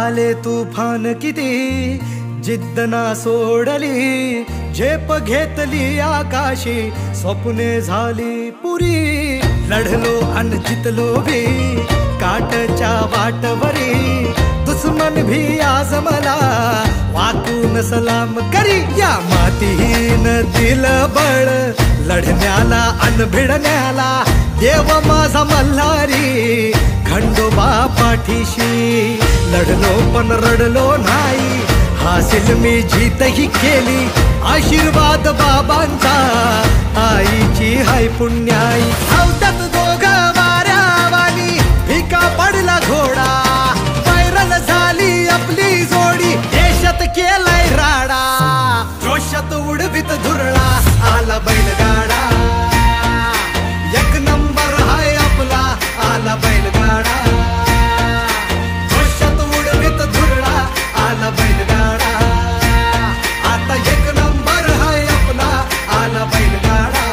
आले तुफान किती जिद्द ना सोडली, झेप घेतली आकाशी, स्वप्ने झाली पुरी. लढलो अन जितलो भी काटच्या वाटवरी, दुश्मन भी आज मला वाकून सलाम करी. या मातीहीन दिल बळ लढण्याला अन भिडण्याला, देव माझा मल्हारी खंडोबा पाठीशी. लढलो पण रडलो नाही, हासिल मी जीतही केली, आशीर्वाद बाबांचा आईची हाय पुण्याई. धावतात दोघं वाऱ्यावानी, फिका पडला घोडा, व्हायरल झाली आपली जोडी, देशात केलाय राडा. जोशात उडवीत धुरळा आला बैलगाडा, एक नंबर हाय आपला आला बैलगाडा. जोशात उडवीत धुरळा आला बैलगाडा, आता एक नंबर हाय आपला आला बैलगाडा.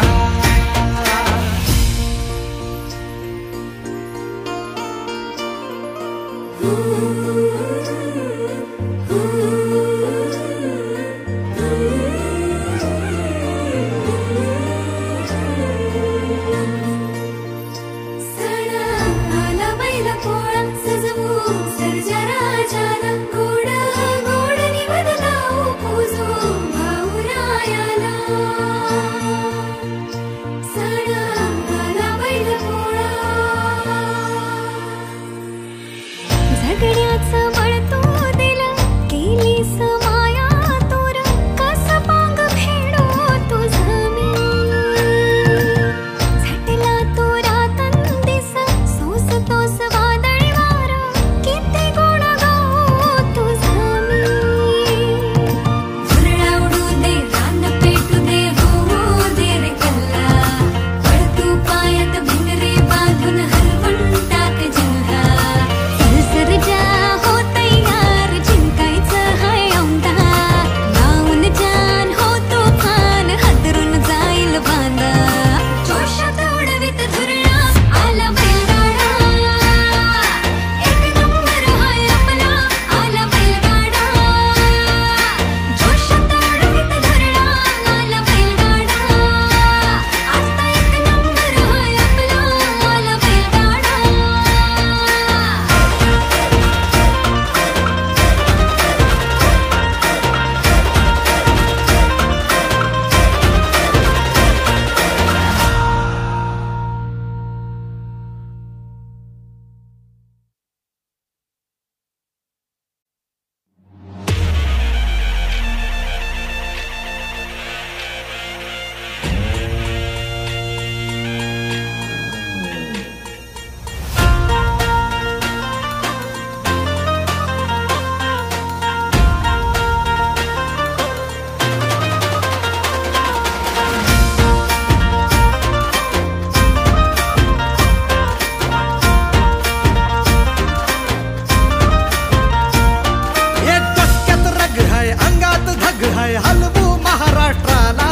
हलवू महाराष्ट्राला,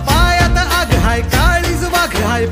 पायात आग हाय काळीज वाघ हाय.